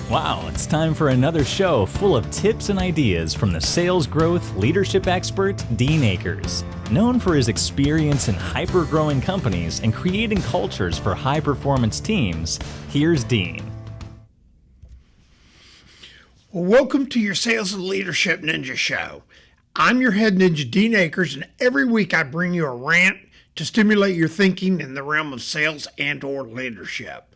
Wow, it's time for another show full of tips and ideas from the sales growth leadership expert, Dean Akers. Known for his experience in hyper-growing companies and creating cultures for high-performance teams, here's Dean. Well, welcome to your Sales and Leadership Ninja Show. I'm your head ninja, Dean Akers, and every week I bring you a rant to stimulate your thinking in the realm of sales and or leadership.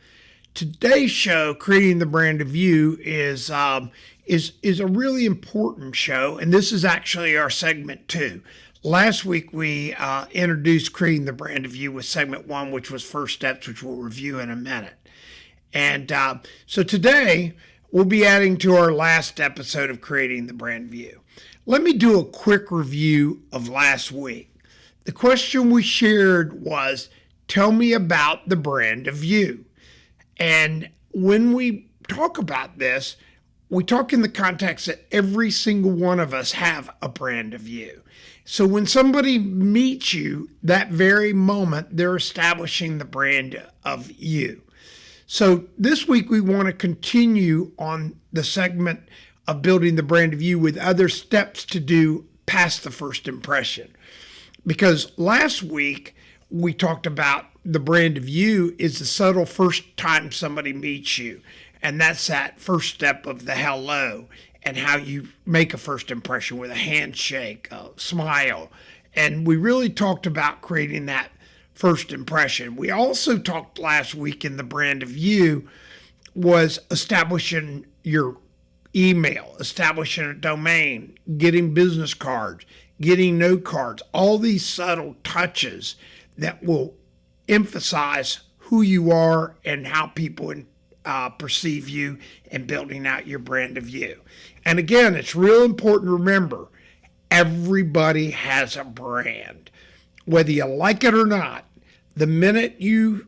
Today's show, Creating the Brand of You, is a really important show, and this is actually our segment 2. Last week we introduced Creating the Brand of You with segment 1, which was First Steps, which we'll review in a minute. And so today we'll be adding to our last episode of Creating the Brand of You. Let me do a quick review of last week. The question we shared was, tell me about the brand of you. And when we talk about this, we talk in the context that every single one of us have a brand of you. So when somebody meets you, that very moment, they're establishing the brand of you. So this week, we want to continue on the segment of building the brand of you with other steps to do past the first impression. Because last week, we talked about the brand of you is the subtle first time somebody meets you. And that's that first step of the hello and how you make a first impression with a handshake, a smile. And we really talked about creating that first impression. We also talked last week in the brand of you was establishing your email, establishing a domain, getting business cards, getting note cards, all these subtle touches that will emphasize who you are and how people perceive you and building out your brand of you. And again, it's real important to remember, everybody has a brand. Whether you like it or not, the minute you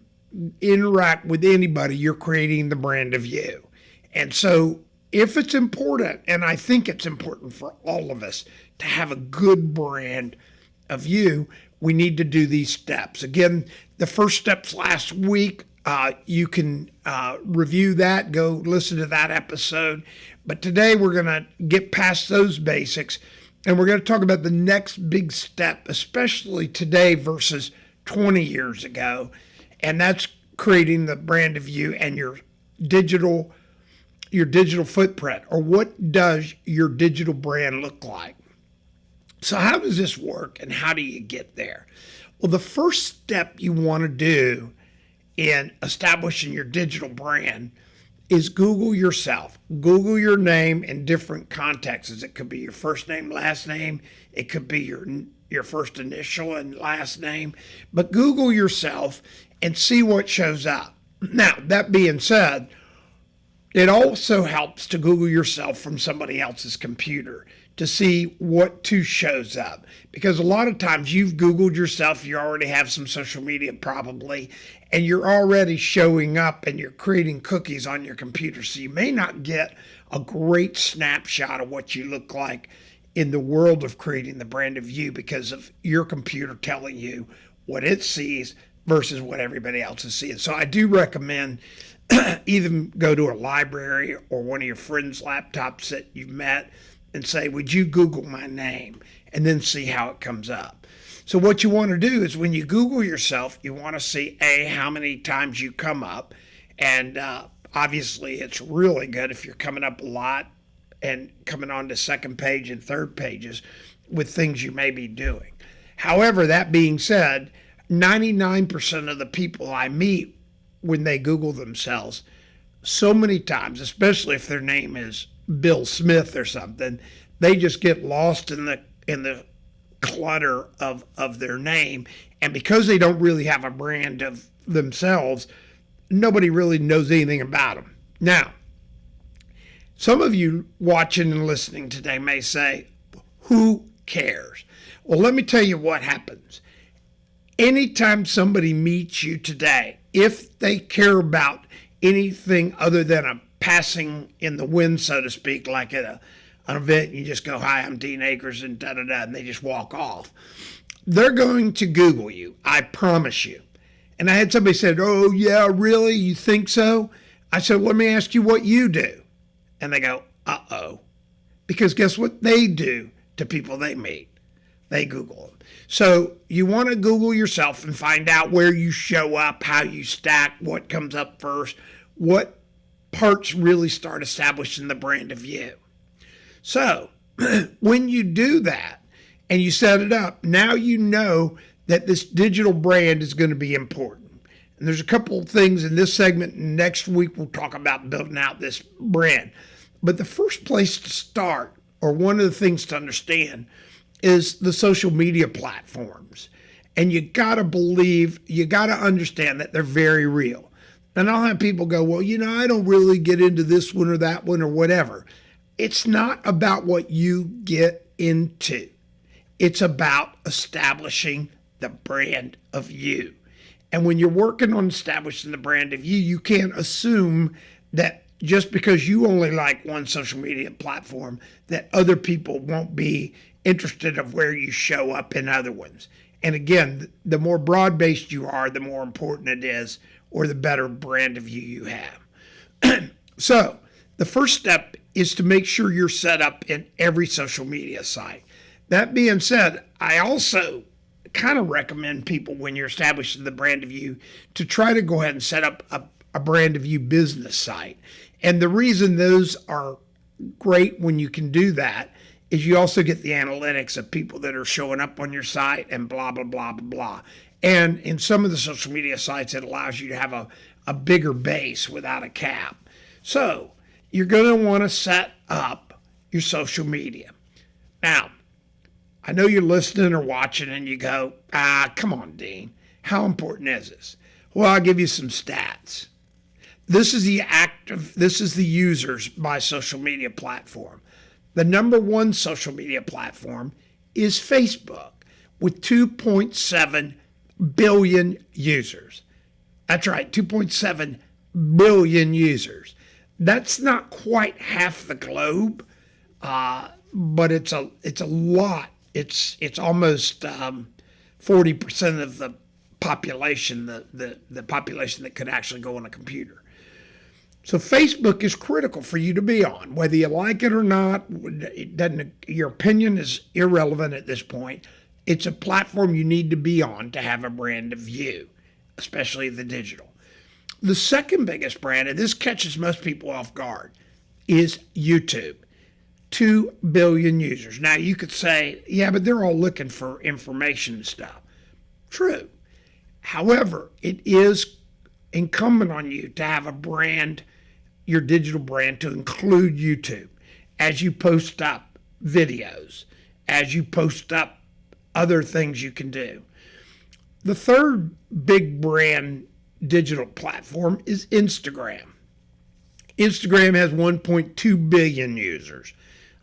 interact with anybody, you're creating the brand of you. And so if it's important, and I think it's important for all of us to have a good brand of you, we need to do these steps. Again, the first steps last week, you can review that, go listen to that episode. But today we're going to get past those basics, and we're going to talk about the next big step, especially today versus 20 years ago, and that's creating the brand of you and your digital footprint, or what does your digital brand look like? So how does this work and how do you get there? Well, the first step you want to do in establishing your digital brand is Google yourself. Google your name in different contexts. It could be your first name, last name. It could be your first initial and last name. But Google yourself and see what shows up. Now, that being said, it also helps to Google yourself from somebody else's computer to see what shows up. Because a lot of times you've Googled yourself, you already have some social media probably, and you're already showing up and you're creating cookies on your computer. So you may not get a great snapshot of what you look like in the world of creating the brand of you because of your computer telling you what it sees versus what everybody else is seeing. So I do recommend either go to a library or one of your friends' laptops that you've met and say, would you Google my name? And then see how it comes up. So what you want to do is when you Google yourself, you want to see, how many times you come up. And obviously, it's really good if you're coming up a lot and coming on to second page and third pages with things you may be doing. However, that being said, 99% of the people I meet when they Google themselves, so many times, especially if their name is Bill Smith or something, they just get lost in the clutter of their name. And because they don't really have a brand of themselves, nobody really knows anything about them. Now, some of you watching and listening today may say, who cares? Well, let me tell you what happens. Anytime somebody meets you today, if they care about anything other than a passing in the wind, so to speak, like at an event, you just go, hi, I'm Dean Akers, and da-da-da, and they just walk off. They're going to Google you, I promise you. And I had somebody said, oh, yeah, really? You think so? I said, let me ask you what you do. and they go, uh-oh. Because guess what they do to people they meet? They Google them. So you want to Google yourself and find out where you show up, how you stack, what comes up first, what parts really start establishing the brand of you. So when you do that and you set it up, now you know that this digital brand is going to be important. And there's a couple of things in this segment. Next week, we'll talk about building out this brand. But the first place to start, or one of the things to understand, is the social media platforms. And you got to understand that they're very real. And I'll have people go, well, I don't really get into this one or that one or whatever. It's not about what you get into. It's about establishing the brand of you. And when you're working on establishing the brand of you, you can't assume that just because you only like one social media platform, that other people won't be interested of where you show up in other ones. And again, the more broad-based you are, the more important it is, or the better brand of you have. So the first step is to make sure you're set up in every social media site. That being said, I also kind of recommend people, when you're establishing the brand of you, to try to go ahead and set up a brand of you business site. And the reason those are great when you can do that is you also get the analytics of people that are showing up on your site and blah, blah, blah, blah, blah. And in some of the social media sites, it allows you to have a bigger base without a cap. So you're going to want to set up your social media. Now, I know you're listening or watching and you go, come on, Dean, how important is this? Well, I'll give you some stats. This is the users by social media platform. The number one social media platform is Facebook with 2.7 billion users. That's right, 2.7 billion users. That's not quite half the globe, but it's a lot. It's almost 40% of the population, the population that could actually go on a computer. So Facebook is critical for you to be on, whether you like it or not. It doesn't. Your opinion is irrelevant at this point. It's a platform you need to be on to have a brand of you, especially the digital. The second biggest brand, and this catches most people off guard, is YouTube. 2 billion users. Now you could say, yeah, but they're all looking for information and stuff. True. However, it is incumbent on you to have a brand, your digital brand, to include YouTube as you post up videos, as you post up other things you can do. The third big brand digital platform is Instagram. Instagram has 1.2 billion users.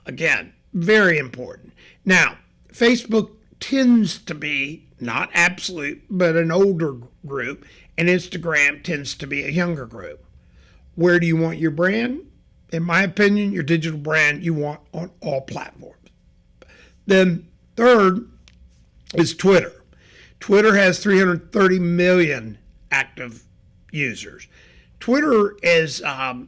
Again, very important. Now, Facebook tends to be, not absolute, but an older group, and Instagram tends to be a younger group. Where do you want your brand? In my opinion, your digital brand you want on all platforms. Then third is Twitter. Twitter has 330 million active users. Twitter is a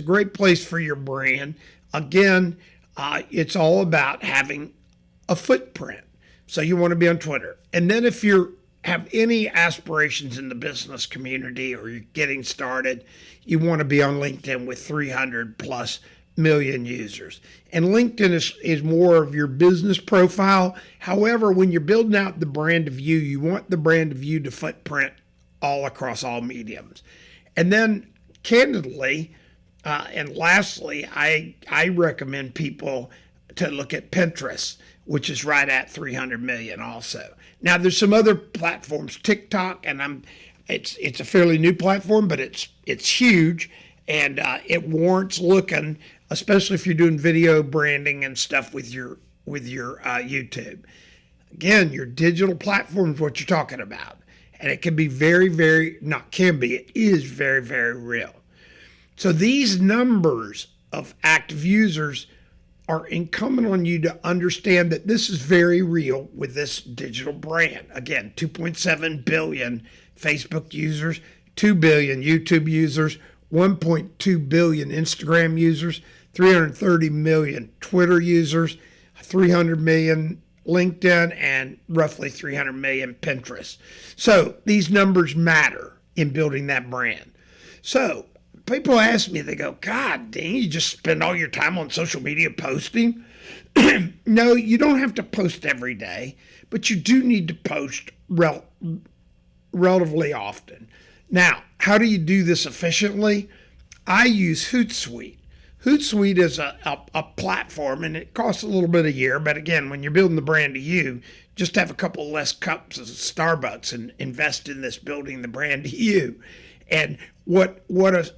great place for your brand. Again, it's all about having a footprint. So you want to be on Twitter. And then if you have any aspirations in the business community or you're getting started, you want to be on LinkedIn with 300 plus million users. And LinkedIn is more of your business profile. However, when you're building out the brand of you want the brand of you to footprint all across all mediums. And then candidly, and lastly, I recommend people to look at Pinterest, which is right at 300 million also. Now there's some other platforms, TikTok, and it's a fairly new platform, but it's huge, and it warrants looking, especially if you're doing video branding and stuff with your YouTube. Again, your digital platform is what you're talking about, and it can be it is very, very real. So these numbers of active users are incumbent on you to understand that this is very real with this digital brand. Again, 2.7 billion Facebook users, 2 billion YouTube users, 1.2 billion Instagram users, 330 million Twitter users, 300 million LinkedIn, and roughly 300 million Pinterest. So these numbers matter in building that brand. So people ask me, they go, God, dang, you just spend all your time on social media posting? No, you don't have to post every day, but you do need to post relatively often. Now, how do you do this efficiently? I use Hootsuite. Hootsuite is a platform, and it costs a little bit a year. But again, when you're building the brand of you, just have a couple less cups of Starbucks and invest in this building the brand of you. And what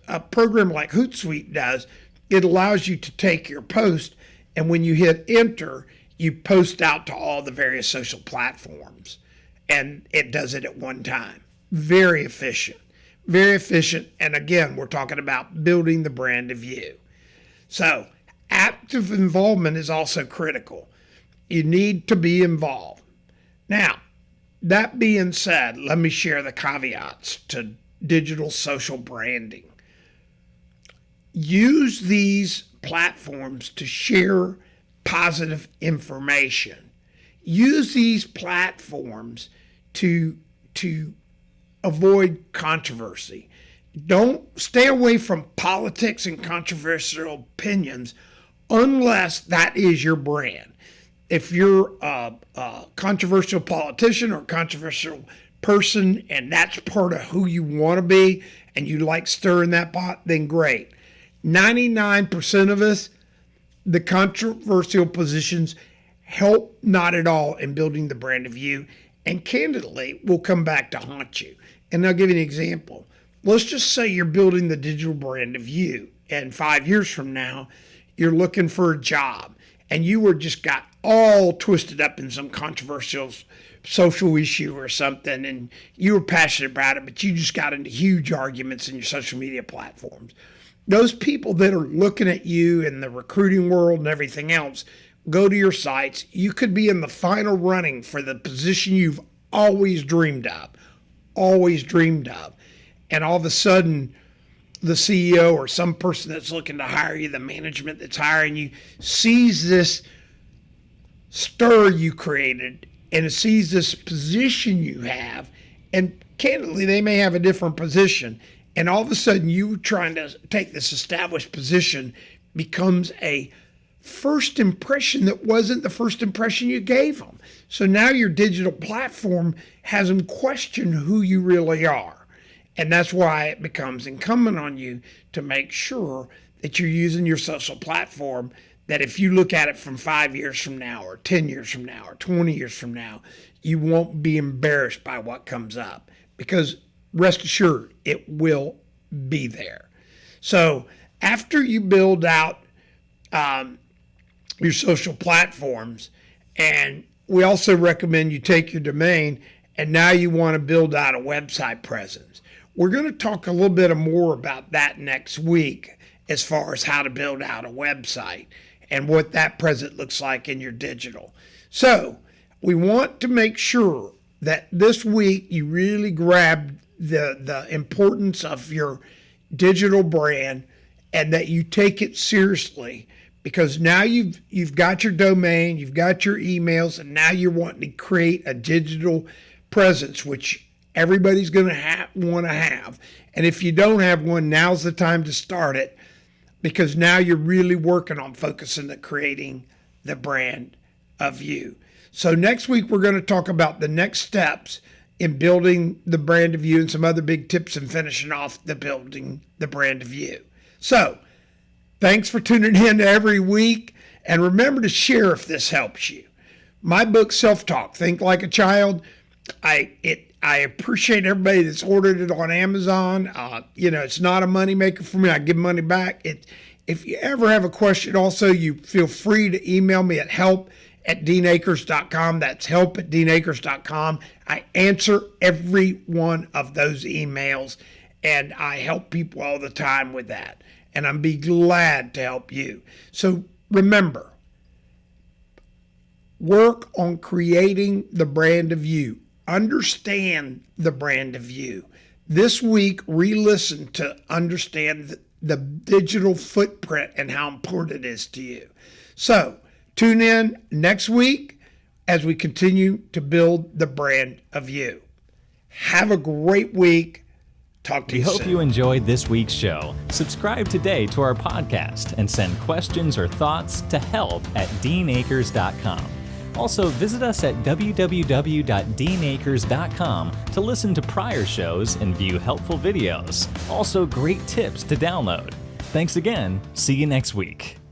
a program like Hootsuite does, it allows you to take your post, and when you hit enter, you post out to all the various social platforms. And it does it at one time. Very efficient. Very efficient. And again, we're talking about building the brand of you. So active involvement is also critical. You need to be involved. Now, that being said, let me share the caveats to digital social branding. Use these platforms to share positive information. Use these platforms to avoid controversy. Don't stay away from politics and controversial opinions unless that is your brand. If you're a controversial politician or controversial person and that's part of who you want to be and you like stirring that pot, then great. 99% of us, the controversial positions help not at all in building the brand of you, and candidly will come back to haunt you. And I'll give you an example. Let's just say you're building the digital brand of you, and 5 years from now, you're looking for a job, and you were just got all twisted up in some controversial social issue or something, and you were passionate about it, but you just got into huge arguments in your social media platforms. Those people that are looking at you in the recruiting world and everything else, go to your sites. You could be in the final running for the position you've always dreamed of. And all of a sudden, the CEO or some person that's looking to hire you, the management that's hiring you, sees this stir you created and it sees this position you have. And candidly, they may have a different position. And all of a sudden, you trying to take this established position becomes a first impression that wasn't the first impression you gave them. So now your digital platform has them question who you really are. And that's why it becomes incumbent on you to make sure that you're using your social platform, that if you look at it from 5 years from now or 10 years from now or 20 years from now, you won't be embarrassed by what comes up, because rest assured, it will be there. So after you build out your social platforms, and we also recommend you take your domain, and now you want to build out a website presence. We're going to talk a little bit more about that next week as far as how to build out a website and what that presence looks like in your digital. So we want to make sure that this week you really grab the importance of your digital brand and that you take it seriously, because now you've got your domain, you've got your emails, and now you're wanting to create a digital presence, which everybody's going to want to have. And if you don't have one, now's the time to start it, because now you're really working on focusing on creating the brand of you. So next week, we're going to talk about the next steps in building the brand of you and some other big tips and finishing off the building the brand of you. So thanks for tuning in every week, and remember to share if this helps you. My book, Self-Talk, Think Like a Child, I appreciate everybody that's ordered it on Amazon. It's not a moneymaker for me. I give money back. If you ever have a question, also, you feel free to email me at help@deanakers.com. That's help@deanakers.com. I answer every one of those emails, and I help people all the time with that. And I'd be glad to help you. So remember, work on creating the brand of you. Understand the brand of you. This week, re-listen to understand the digital footprint and how important it is to you. So tune in next week as we continue to build the brand of you. Have a great week. Talk to you soon. We hope you enjoyed this week's show. Subscribe today to our podcast and send questions or thoughts to help@deanacres.com. Also, visit us at www.deanacres.com to listen to prior shows and view helpful videos. Also, great tips to download. Thanks again. See you next week.